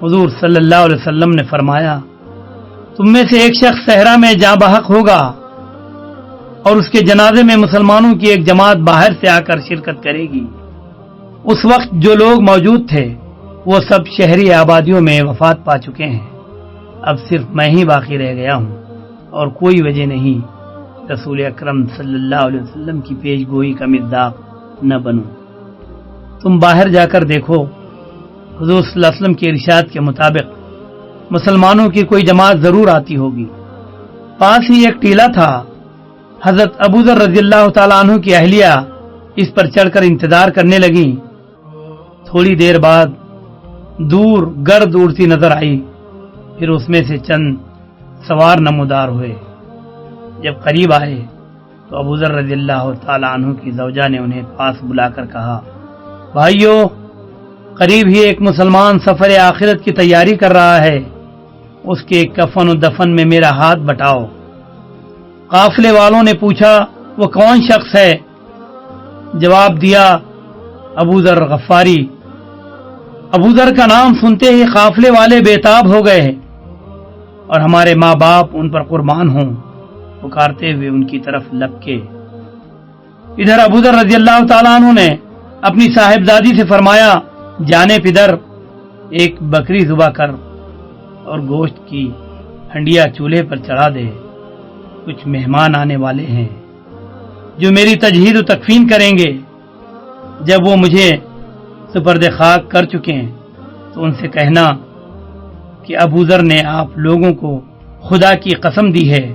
حضور صلی اللہ علیہ وسلم نے فرمایا، تم میں سے ایک شخص صحرا میں جاں بحق ہوگا اور اس کے جنازے میں مسلمانوں کی ایک جماعت باہر سے آ کر شرکت کرے گی۔ اس وقت جو لوگ موجود تھے وہ سب شہری آبادیوں میں وفات پا چکے ہیں، اب صرف میں ہی باقی رہ گیا ہوں اور کوئی وجہ نہیں رسول اکرم صلی اللہ علیہ وسلم کی پیش گوئی کا مصداق نہ بنوں۔ تم باہر جا کر دیکھو، حضور صلی اللہ علیہ وسلم کے ارشاد کے مطابق مسلمانوں کی کوئی جماعت ضرور آتی ہوگی۔ پاس ہی ایک ٹیلا تھا، حضرت ابو ذر رضی اللہ تعالیٰ عنہ کی اہلیہ اس پر چڑھ کر انتظار کرنے لگی۔ تھوڑی دیر بعد دور گرد اڑتی نظر آئی، پھر اس میں سے چند سوار نمودار ہوئے۔ جب قریب آئے تو ابو ذر رضی اللہ تعالیٰ عنہ کی زوجہ نے انہیں پاس بلا کر کہا، بھائیو، قریب ہی ایک مسلمان سفر آخرت کی تیاری کر رہا ہے، اس کے کفن و دفن میں میرا ہاتھ بٹاؤ۔ قافلے والوں نے پوچھا، وہ کون شخص ہے؟ جواب دیا، ابو ذر غفاری۔ ابو ذر کا نام سنتے ہی قافلے والے بےتاب ہو گئے، اور ہمارے ماں باپ ان پر قربان ہوں، پکارتے ہوئے ان کی طرف لپکے۔ ادھر ابو ذر رضی اللہ تعالیٰ عنہ نے اپنی صاحبزادی سے فرمایا، جانے پدر، ایک بکری ذبح کر اور گوشت کی ہنڈیا چولہے پر چڑھا دے، کچھ مہمان آنے والے ہیں جو میری تجہیز و تکفین کریں گے۔ جب وہ مجھے سپرد خاک کر چکے ہیں تو ان سے کہنا کہ ابو ذر نے آپ لوگوں کو خدا کی قسم دی ہے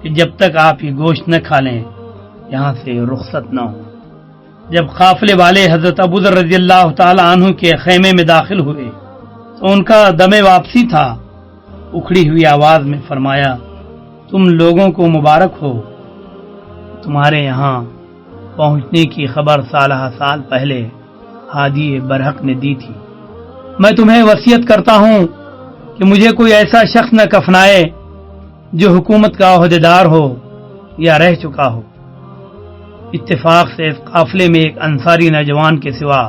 کہ جب تک آپ یہ گوشت نہ کھا لیں یہاں سے رخصت نہ ہو۔ جب قافلے والے حضرت ابو ذر رضی اللہ تعالی عنہ کے خیمے میں داخل ہوئے تو ان کا دم واپسی تھا۔ اکھڑی ہوئی آواز میں فرمایا، تم لوگوں کو مبارک ہو، تمہارے یہاں پہنچنے کی خبر سالہ سال پہلے ہادی برحق نے دی تھی۔ میں تمہیں وصیت کرتا ہوں کہ مجھے کوئی ایسا شخص نہ کفنائے جو حکومت کا عہدیدار ہو یا رہ چکا ہو۔ اتفاق سے اس قافلے میں ایک انصاری نوجوان کے سوا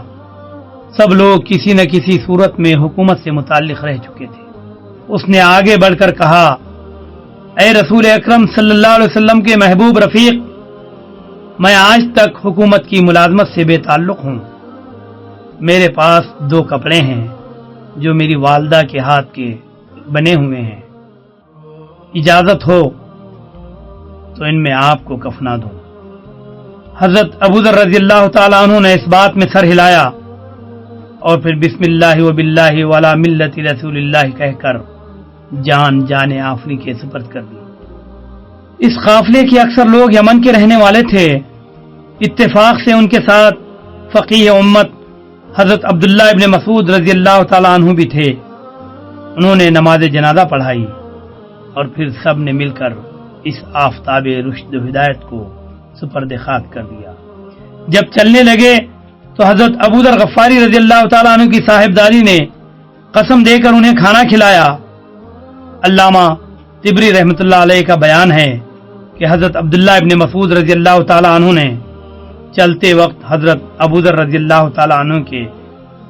سب لوگ کسی نہ کسی صورت میں حکومت سے متعلق رہ چکے تھے۔ اس نے آگے بڑھ کر کہا، اے رسول اکرم صلی اللہ علیہ وسلم کے محبوب رفیق، میں آج تک حکومت کی ملازمت سے بے تعلق ہوں۔ میرے پاس 2 کپڑے ہیں جو میری والدہ کے ہاتھ کے بنے ہوئے ہیں۔ اجازت ہو تو ان میں آپ کو کفنا دوں۔ حضرت ابوذر رضی اللہ تعالیٰ عنہ نے اس بات میں سر ہلایا اور پھر بسم اللہ و باللہ وعلی ملت رسول اللہ کہہ کر جان آفری کے سپرد کر دی۔ اس قافلے کے اکثر لوگ یمن کے رہنے والے تھے۔ اتفاق سے ان کے ساتھ فقیہ امت حضرت عبداللہ ابن مسعود رضی اللہ تعالیٰ عنہ بھی تھے۔ انہوں نے نماز جنازہ پڑھائی اور پھر سب نے مل کر اس آفتاب رشد و ہدایت کو سپرد خاک کر دیا۔ جب چلنے لگے تو حضرت ابوذر غفاری رضی اللہ تعالیٰ عنہ کی صاحبزادی نے قسم دے کر انہیں کھانا کھلایا۔ علامہ طبری رحمۃ اللہ علیہ کا بیان ہے کہ حضرت عبداللہ ابن مسعود رضی اللہ تعالیٰ عنہ نے چلتے وقت حضرت ابوذر رضی اللہ تعالیٰ عنہ کے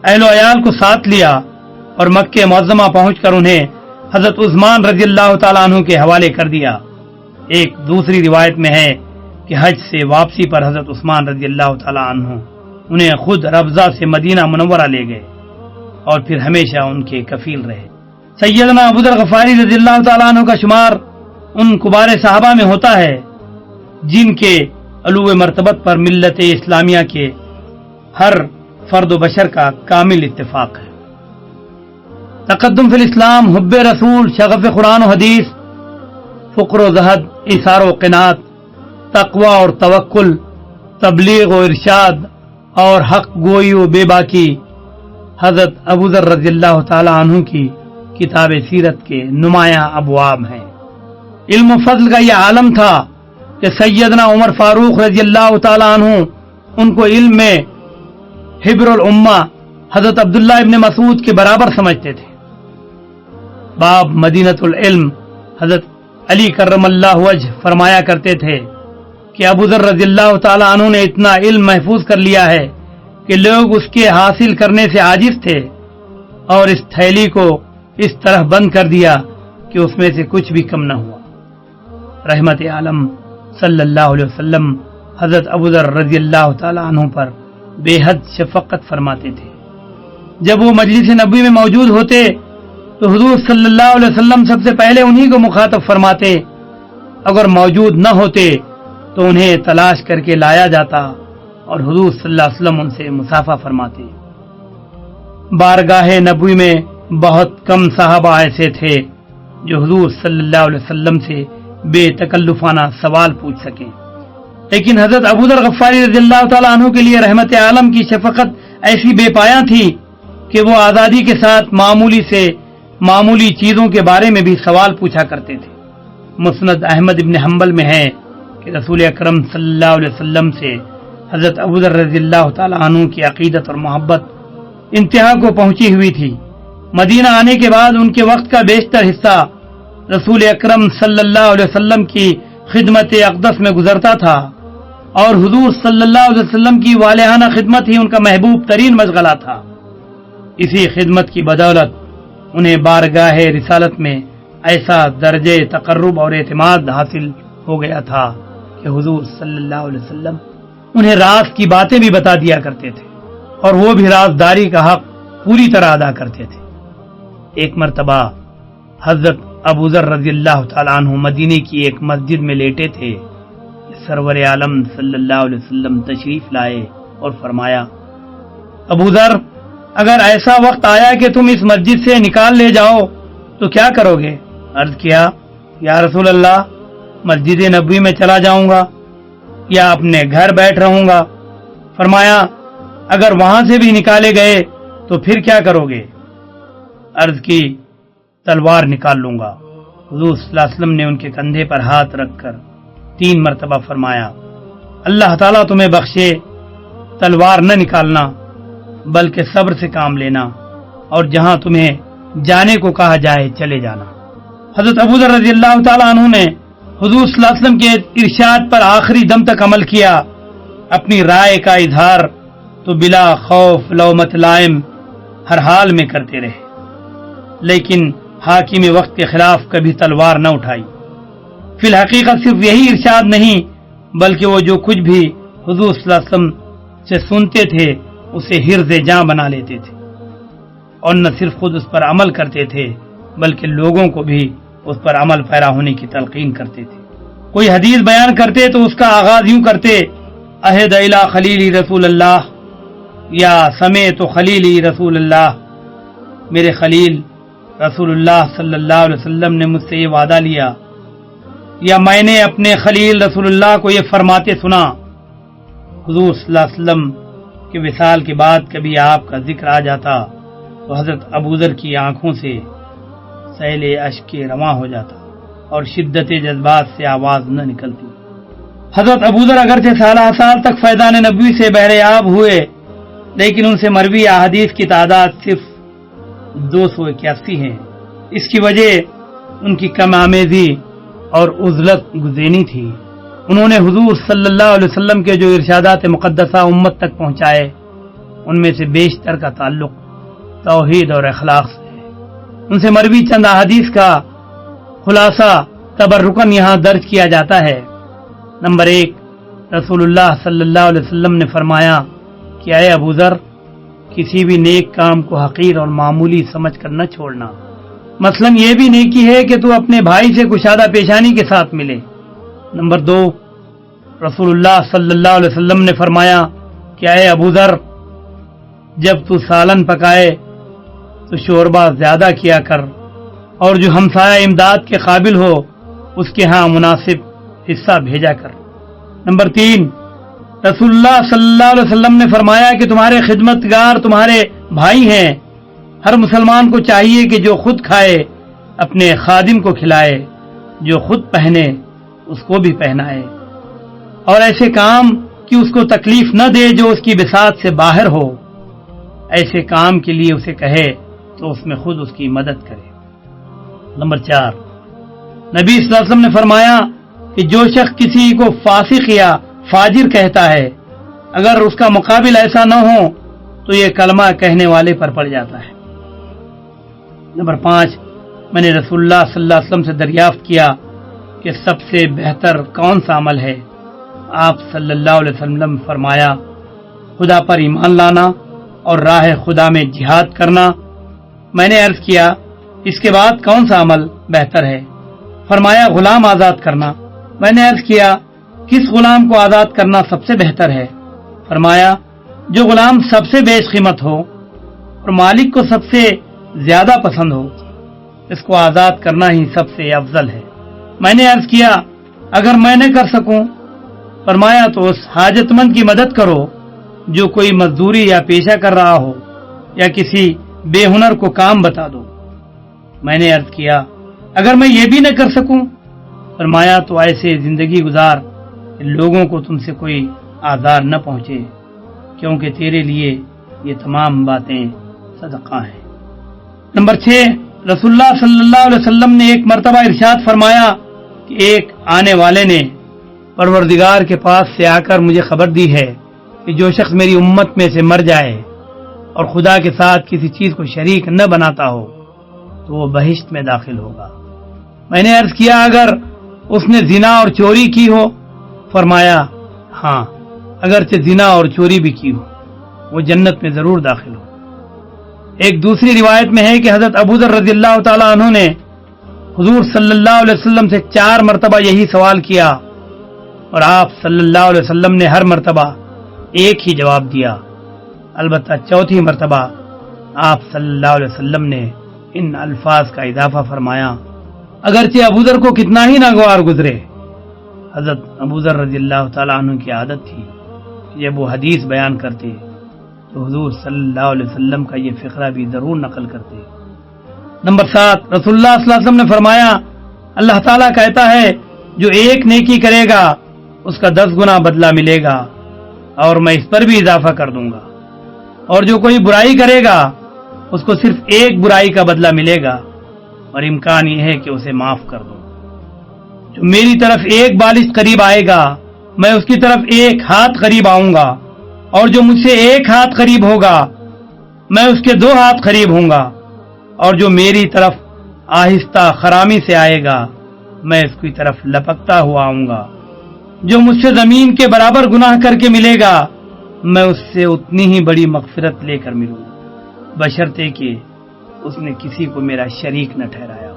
اہل و عیال کو ساتھ لیا اور مکہ معظمہ پہنچ کر انہیں حضرت عثمان رضی اللہ تعالیٰ عنہ کے حوالے کر دیا۔ ایک دوسری روایت میں ہے کہ حج سے واپسی پر حضرت عثمان رضی اللہ تعالیٰ عنہ انہیں خود ربضہ سے مدینہ منورہ لے گئے اور پھر ہمیشہ ان کے کفیل رہے۔ سیدنا ابوذر غفاری رضی اللہ تعالیٰ عنہ کا شمار ان کبار صحابہ میں ہوتا ہے جن کے علو مرتبت پر ملت اسلامیہ کے ہر فرد و بشر کا کامل اتفاق ہے۔ تقدم فی الاسلام، حب رسول، شغف قرآن و حدیث، فقر و زہد، ایثار و قناعت، تقوی اور توکل، تبلیغ و ارشاد اور حق گوئی و بے باکی حضرت ابوذر رضی اللہ تعالی عنہ کی کتاب سیرت کے نمایاں ابواب ہیں۔ علم و فضل کا یہ عالم تھا کہ سیدنا عمر فاروق رضی اللہ تعالی عنہ ان کو علم میں حبر الامہ حضرت عبداللہ ابن مسعود کے برابر سمجھتے تھے۔ باب مدینۃ العلم حضرت علی کرم اللہ وجہ فرمایا کرتے تھے کہ ابوذر رضی اللہ تعالی عنہ نے اتنا علم محفوظ کر لیا ہے کہ لوگ اس کے حاصل کرنے سے عاجز تھے اور اس تھیلی کو اس طرح بند کر دیا کہ اس میں سے کچھ بھی کم نہ ہوا۔ رحمت عالم صلی اللہ علیہ وسلم حضرت ابوذر رضی اللہ تعالی عنہ پر بے حد شفقت فرماتے تھے۔ جب وہ مجلس نبوی میں موجود ہوتے تو حضور صلی اللہ علیہ وسلم سب سے پہلے انہی کو مخاطب فرماتے، اگر موجود نہ ہوتے تو انہیں تلاش کر کے لایا جاتا اور حضور صلی اللہ علیہ وسلم ان سے مصافحہ فرماتے۔ بارگاہ نبوی میں بہت کم صحابہ ایسے تھے جو حضور صلی اللہ علیہ وسلم سے بے تکلفانہ سوال پوچھ سکیں، لیکن حضرت ابوذر غفاری رضی اللہ تعالیٰ عنہ کے لیے رحمت عالم کی شفقت ایسی بے پایاں تھی کہ وہ آزادی کے ساتھ معمولی سے معمولی چیزوں کے بارے میں بھی سوال پوچھا کرتے تھے۔ مسند احمد ابن حنبل میں ہے کہ رسول اکرم صلی اللہ علیہ وسلم سے حضرت ابوذر رضی اللہ تعالیٰ عنہ کی عقیدت اور محبت انتہا کو پہنچی ہوئی تھی۔ مدینہ آنے کے بعد ان کے وقت کا بیشتر حصہ رسول اکرم صلی اللہ علیہ وسلم کی خدمت اقدس میں گزرتا تھا اور حضور صلی اللہ علیہ وسلم کی والہانہ خدمت ہی ان کا محبوب ترین مشغلہ تھا۔ اسی خدمت کی بدولت انہیں بارگاہ رسالت میں ایسا درجے تقرب اور اعتماد حاصل ہو گیا تھا کہ حضور صلی اللہ علیہ وسلم انہیں راز کی باتیں بھی بتا دیا کرتے تھے اور وہ بھی رازداری کا حق پوری طرح ادا کرتے تھے۔ ایک مرتبہ حضرت ابوذر رضی اللہ تعالیٰ عنہ مدینے کی ایک مسجد میں لیٹے تھے کہ سرور عالم صلی اللہ علیہ وسلم تشریف لائے اور فرمایا، ابوذر، اگر ایسا وقت آیا کہ تم اس مسجد سے نکال لے جاؤ تو کیا کرو گے؟ عرض کیا، یا رسول اللہ، مسجد نبوی میں چلا جاؤں گا یا اپنے گھر بیٹھ رہوں گا؟ فرمایا، اگر وہاں سے بھی نکالے گئے تو پھر کیا کرو گے؟ عرض کی، تلوار نکال لوں گا۔ حضور صلی اللہ علیہ وسلم نے ان کے کندھے پر ہاتھ رکھ کر 3 مرتبہ فرمایا، اللہ تعالیٰ تمہیں بخشے، تلوار نہ نکالنا بلکہ صبر سے کام لینا اور جہاں تمہیں جانے کو کہا جائے چلے جانا۔ حضرت ابوذر رضی اللہ تعالیٰ عنہ نے حضور صلی اللہ علیہ وسلم کے ارشاد پر آخری دم تک عمل کیا۔ اپنی رائے کا اظہار تو بلا خوف لومت لائم ہر حال میں کرتے رہے، لیکن حاکم وقت کے خلاف کبھی تلوار نہ اٹھائی۔ فی الحقیقت صرف یہی ارشاد نہیں بلکہ وہ جو کچھ بھی حضور صلی اللہ علیہ وسلم سے سنتے تھے اسے حرز جاں بنا لیتے تھے اور نہ صرف خود اس پر عمل کرتے تھے بلکہ لوگوں کو بھی اس پر عمل پیرا ہونے کی تلقین کرتے تھے۔ کوئی حدیث بیان کرتے تو اس کا آغاز یوں کرتے، عہد الی خلیلی رسول اللہ، یا سمعت خلیلی رسول اللہ، میرے خلیل رسول اللہ صلی اللہ علیہ وسلم نے مجھ سے یہ وعدہ لیا، یا میں نے اپنے خلیل رسول اللہ کو یہ فرماتے سنا۔ حضور صلی اللہ علیہ وسلم کے وصال کے بعد کبھی آپ کا ذکر آ جاتا تو حضرت ابوذر کی آنکھوں سے سیل اشک رواں ہو جاتا اور شدت جذبات سے آواز نہ نکلتی۔ حضرت ابوذر اگرچہ سالہ سال تک فیضان نبوی سے بہرےآب ہوئے، لیکن ان سے مروی احادیث کی تعداد صرف 281 ہے۔ اس کی وجہ ان کی کم آمیزی اور عزلت گزینی تھی۔ انہوں نے حضور صلی اللہ علیہ وسلم کے جو ارشادات مقدسہ امت تک پہنچائے، ان میں سے بیشتر کا تعلق توحید اور اخلاق سے ہے۔ ان سے مروی چند احادیث کا خلاصہ تبرکن یہاں درج کیا جاتا ہے۔ نمبر 1، رسول اللہ صلی اللہ علیہ وسلم نے فرمایا کہ اے ابوذر، کسی بھی نیک کام کو حقیر اور معمولی سمجھ کر نہ چھوڑنا، مثلا یہ بھی نیکی ہے کہ تو اپنے بھائی سے کشادہ پیشانی کے ساتھ ملے۔ نمبر 2، رسول اللہ صلی اللہ علیہ وسلم نے فرمایا کہ اے ابوذر، جب تو سالن پکائے تو شوربہ زیادہ کیا کر، اور جو ہمسایہ امداد کے قابل ہو اس کے ہاں مناسب حصہ بھیجا کر۔ نمبر 3، رسول اللہ صلی اللہ علیہ وسلم نے فرمایا کہ تمہارے خدمتگار تمہارے بھائی ہیں۔ ہر مسلمان کو چاہیے کہ جو خود کھائے اپنے خادم کو کھلائے، جو خود پہنے اس کو بھی پہنائے، اور ایسے کام کہ اس کو تکلیف نہ دے جو اس کی بساط سے باہر ہو، ایسے کام کے لیے اسے کہے تو اس میں خود اس کی مدد کرے۔ نمبر 4، نبی صلی اللہ علیہ وسلم نے فرمایا کہ جو شخص کسی کو فاسق یا فاجر کہتا ہے، اگر اس کا مقابل ایسا نہ ہو تو یہ کلمہ کہنے والے پر پڑ جاتا ہے۔ نمبر 5، میں نے رسول اللہ صلی اللہ علیہ وسلم سے دریافت کیا کہ سب سے بہتر کون سا عمل ہے؟ آپ صلی اللہ علیہ وسلم فرمایا، خدا پر ایمان لانا اور راہ خدا میں جہاد کرنا۔ میں نے عرض کیا، اس کے بعد کون سا عمل بہتر ہے؟ فرمایا، غلام آزاد کرنا۔ میں نے عرض کیا، کس غلام کو آزاد کرنا سب سے بہتر ہے؟ فرمایا، جو غلام سب سے بیش قیمت ہو اور مالک کو سب سے زیادہ پسند ہو، اس کو آزاد کرنا ہی سب سے افضل ہے۔ میں نے عرض کیا، اگر میں نہ کر سکوں؟ فرمایا، تو اس حاجت مند کی مدد کرو جو کوئی مزدوری یا پیشہ کر رہا ہو، یا کسی بے ہنر کو کام بتا دو۔ میں نے عرض کیا، اگر میں یہ بھی نہ کر سکوں؟ فرمایا، تو ایسے زندگی گزار کہ لوگوں کو تم سے کوئی آزار نہ پہنچے، کیونکہ تیرے لیے یہ تمام باتیں صدقہ ہیں۔ نمبر 6، رسول اللہ صلی اللہ علیہ وسلم نے ایک مرتبہ ارشاد فرمایا کہ ایک آنے والے نے پروردگار کے پاس سے آ کر مجھے خبر دی ہے کہ جو شخص میری امت میں سے مر جائے اور خدا کے ساتھ کسی چیز کو شریک نہ بناتا ہو تو وہ بہشت میں داخل ہوگا۔ میں نے عرض کیا، اگر اس نے زنا اور چوری کی ہو؟ فرمایا، ہاں، اگرچہ زنا اور چوری بھی کی ہو وہ جنت میں ضرور داخل ہو۔ ایک دوسری روایت میں ہے کہ حضرت ابوذر رضی اللہ تعالی عنہ نے حضور صلی اللہ علیہ وسلم سے 4 مرتبہ یہی سوال کیا، اور آپ صلی اللہ علیہ وسلم نے ہر مرتبہ ایک ہی جواب دیا۔ البتہ چوتھی مرتبہ آپ صلی اللہ علیہ وسلم نے ان الفاظ کا اضافہ فرمایا، اگرچہ ابوذر کو کتنا ہی ناگوار گزرے۔ حضرت ابوذر رضی اللہ تعالیٰ عنہ کی عادت تھی کہ جب وہ حدیث بیان کرتے تو حضور صلی اللہ علیہ وسلم کا یہ فقرہ بھی ضرور نقل کرتے۔ نمبر 7، رسول اللہ صلی اللہ علیہ وسلم نے فرمایا، اللہ تعالیٰ کہتا ہے، جو ایک نیکی کرے گا اس کا 10 گنا بدلہ ملے گا، اور میں اس پر بھی اضافہ کر دوں گا، اور جو کوئی برائی کرے گا اس کو صرف ایک برائی کا بدلہ ملے گا، اور امکان یہ ہے کہ اسے معاف کر دوں۔ جو میری طرف ایک بالشت قریب آئے گا میں اس کی طرف 1 ہاتھ قریب آؤں گا، اور جو مجھ سے 1 ہاتھ قریب ہوگا میں اس کے 2 ہاتھ قریب ہوں گا، اور جو میری طرف آہستہ خرامی سے آئے گا میں اس کی طرف لپکتا ہوا آؤں گا۔ جو مجھ سے زمین کے برابر گناہ کر کے ملے گا میں اس سے اتنی ہی بڑی مغفرت لے کر ملوں گا، بشرطے کہ اس نے کسی کو میرا شریک نہ ٹھہرایا۔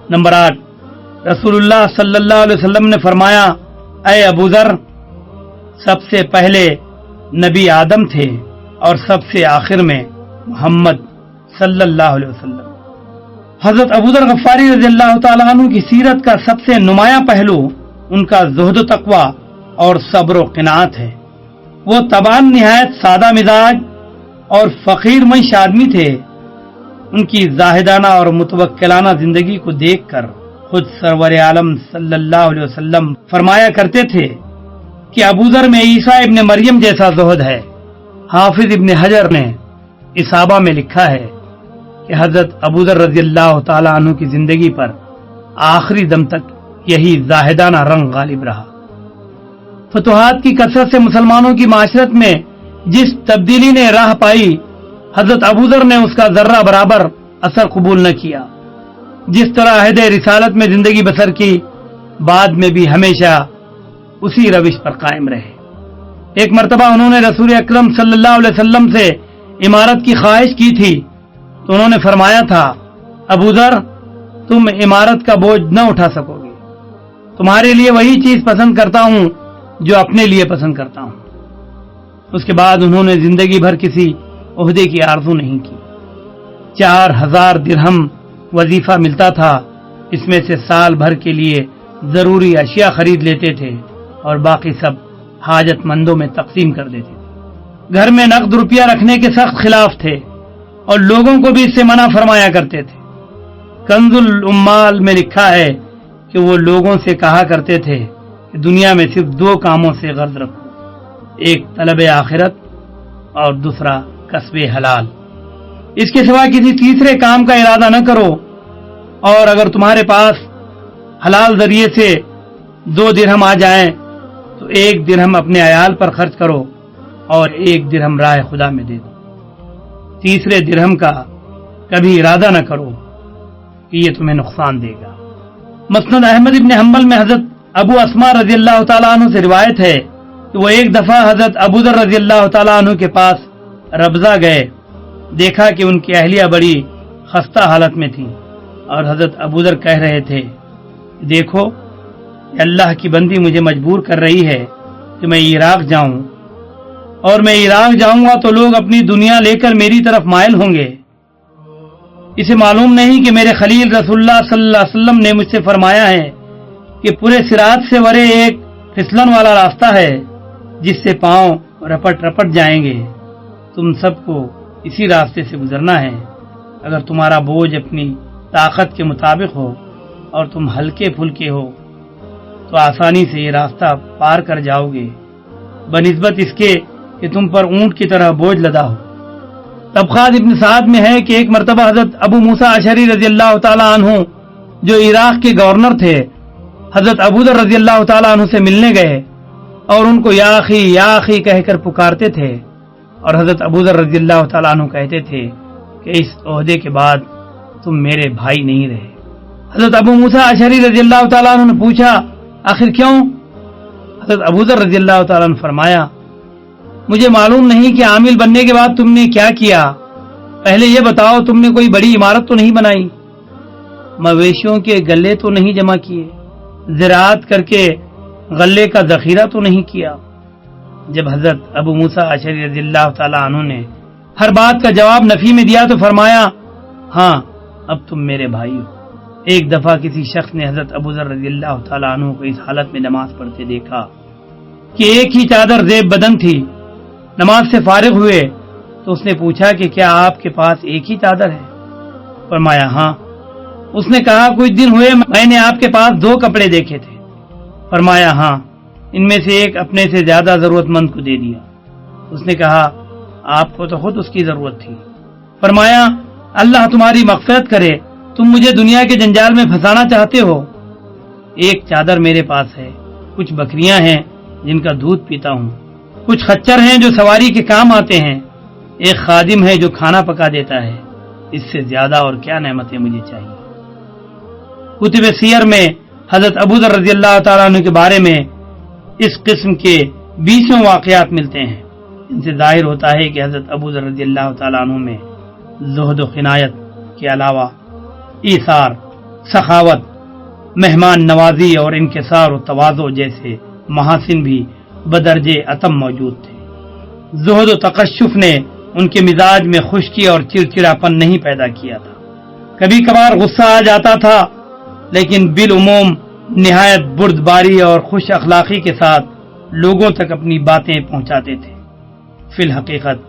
نمبر 8، رسول اللہ صلی اللہ علیہ وسلم نے فرمایا، اے ابو ذر، سب سے پہلے نبی آدم تھے اور سب سے آخر میں محمد صلی اللہ علیہ وسلم۔ حضرت ابو ذر غفاری رضی اللہ تعالیٰ عنہ کی سیرت کا سب سے نمایاں پہلو ان کا زہد و تقوی اور صبر و قناعت ہے۔ وہ طبعاً نہایت سادہ مزاج اور فقیر منش آدمی تھے۔ ان کی زاہدانہ اور متوکلانہ زندگی کو دیکھ کر خود سرور عالم صلی اللہ علیہ وسلم فرمایا کرتے تھے کہ ابو ذر میں عیسیٰ ابن مریم جیسا زہد ہے۔ حافظ ابن حجر نے اصابہ میں لکھا ہے کہ حضرت ابو ذر رضی اللہ تعالی عنہ کی زندگی پر آخری دم تک یہی زاہدانہ رنگ غالب رہا۔ فتوحات کی کثرت سے مسلمانوں کی معاشرت میں جس تبدیلی نے راہ پائی، حضرت ابو ذر نے اس کا ذرہ برابر اثر قبول نہ کیا۔ جس طرح عہد رسالت میں زندگی بسر کی، بعد میں بھی ہمیشہ اسی روش پر قائم رہے۔ ایک مرتبہ انہوں نے رسول اکرم صلی اللہ علیہ وسلم سے امارت کی خواہش کی تھی تو انہوں نے فرمایا تھا، ابو ذر، تم امارت کا بوجھ نہ اٹھا سکو گے، تمہارے لیے وہی چیز پسند کرتا ہوں جو اپنے لیے پسند کرتا ہوں۔ اس کے بعد انہوں نے زندگی بھر کسی عہدے کی آرزو نہیں کی۔ 4000 درہم وظیفہ ملتا تھا، اس میں سے سال بھر کے لیے ضروری اشیاء خرید لیتے تھے اور باقی سب حاجت مندوں میں تقسیم کر دیتے تھے۔ گھر میں نقد روپیہ رکھنے کے سخت خلاف تھے اور لوگوں کو بھی اس سے منع فرمایا کرتے تھے۔ کنز الامال میں لکھا ہے کہ وہ لوگوں سے کہا کرتے تھے کہ دنیا میں صرف 2 کاموں سے غرض رکھو، ایک طلب آخرت اور دوسرا کسب حلال، اس کے سوا کسی تیسرے کام کا ارادہ نہ کرو، اور اگر تمہارے پاس حلال ذریعے سے 2 درہم آ جائیں تو 1 درہم اپنے عیال پر خرچ کرو اور 1 درہم راہ خدا میں دے دو۔ تیسرے درہم کا کبھی ارادہ نہ کرو کہ یہ تمہیں نقصان دے گا۔ مسند احمد ابن حنبل میں حضرت ابو اسما رضی اللہ تعالیٰ عنہ سے روایت ہے کہ وہ ایک دفعہ حضرت ابو ذر رضی اللہ تعالیٰ عنہ کے پاس ربضہ گئے، دیکھا کہ ان کی اہلیہ بڑی خستہ حالت میں تھی اور حضرت ابو ذر کہہ رہے تھے، دیکھو کہ اللہ کی بندی مجھے مجبور کر رہی ہے کہ میں عراق جاؤں، اور میں عراق جاؤں گا تو لوگ اپنی دنیا لے کر میری طرف مائل ہوں گے۔ اسے معلوم نہیں کہ میرے خلیل رسول اللہ صلی اللہ علیہ وسلم نے مجھ سے فرمایا ہے کہ پورے صراط سے ورے ایک پھسلن والا راستہ ہے جس سے پاؤں رپٹ رپٹ جائیں گے، تم سب کو اسی راستے سے گزرنا ہے۔ اگر تمہارا بوجھ اپنی طاقت کے مطابق ہو اور تم ہلکے پھلکے ہو تو آسانی سے یہ راستہ پار کر جاؤ گے، بنسبت اس کے کہ تم پر اونٹ کی طرح بوجھ لدا ہو۔ طبقات ابن سعد میں ہے کہ ایک مرتبہ حضرت ابو موسیٰ اشعری رضی اللہ تعالیٰ عنہ جو عراق کے گورنر تھے، حضرت ابو ذر رضی اللہ تعالیٰ عنہ سے ملنے گئے اور ان کو یا اخی کہہ کر پکارتے تھے، اور حضرت ابو ذر رضی اللہ تعالیٰ عنہ کہتے تھے کہ اس عہدے کے بعد تم میرے بھائی نہیں رہے۔ حضرت ابو موسیٰ اشعری رضی اللہ تعالیٰ عنہ نے پوچھا، آخر کیوں؟ حضرت ابو ذر رضی اللہ تعالیٰ عنہ فرمایا، مجھے معلوم نہیں کہ عامل بننے کے بعد تم نے کیا کیا، پہلے یہ بتاؤ تم نے کوئی بڑی عمارت تو نہیں بنائی، مویشیوں کے گلے تو نہیں جمع کیے، زراعت کر کے غلے کا ذخیرہ تو نہیں کیا۔ جب حضرت ابو موسیٰ اشعری رضی اللہ تعالیٰ عنہ نے ہر بات کا جواب نفی میں دیا تو فرمایا، ہاں اب تم میرے بھائی ہو۔ ایک دفعہ کسی شخص نے حضرت ابو ذر رضی اللہ تعالیٰ عنہ کو اس حالت میں نماز پڑھتے دیکھا کہ ایک ہی چادر زیب بدن تھی۔ نماز سے فارغ ہوئے تو اس نے پوچھا کہ کیا آپ کے پاس ایک ہی چادر ہے؟ فرمایا ہاں۔ اس نے کہا کچھ دن ہوئے میں نے آپ کے پاس 2 کپڑے دیکھے تھے۔ فرمایا ہاں، ان میں سے ایک اپنے سے زیادہ ضرورت مند کو دے دیا۔ اس نے کہا آپ کو تو خود اس کی ضرورت تھی۔ فرمایا اللہ تمہاری مغفرت کرے، تم مجھے دنیا کے جنجال میں پھنسانا چاہتے ہو۔ ایک چادر میرے پاس ہے، کچھ بکریاں ہیں جن کا دودھ پیتا ہوں، کچھ خچر ہیں جو سواری کے کام آتے ہیں، ایک خادم ہے جو کھانا پکا دیتا ہے، اس سے زیادہ اور کیا نعمتیں مجھے چاہیے۔ کتب سیر میں حضرت ابو ذر رضی اللہ تعالیٰ عنہ کے بارے میں اس قسم کے 20 واقعات ملتے ہیں۔ ان سے ظاہر ہوتا ہے کہ حضرت ابو ذر رضی اللہ تعالیٰ عنہ میں زہد و قناعت کے علاوہ ایثار، سخاوت مہمان نوازی اور انکسار و تواضع جیسے محاسن بھی بدرجے اتم موجود تھے۔ زہد و تقشف نے ان کے مزاج میں خشکی اور چڑچڑاپن نہیں پیدا کیا تھا۔ کبھی کبھار غصہ آ جاتا تھا، لیکن بالعموم نہایت بردباری اور خوش اخلاقی کے ساتھ لوگوں تک اپنی باتیں پہنچاتے تھے۔ فی الحقیقت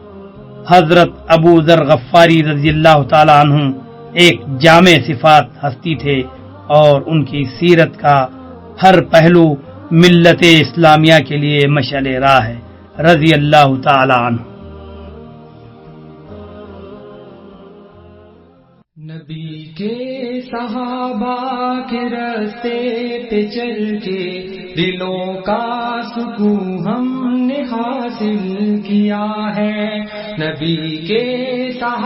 حضرت ابو ذر غفاری رضی اللہ تعالی عنہ ایک جامع صفات ہستی تھے اور ان کی سیرت کا ہر پہلو ملت اسلامیہ کے لیے مشعل راہ ہے، رضی اللہ تعالی عنہ۔ نبی کے صحابہ کے راستے پہ چل کے دلوں کا سکون ہم نے حاصل کیا ہے۔ نبی کے صحابہ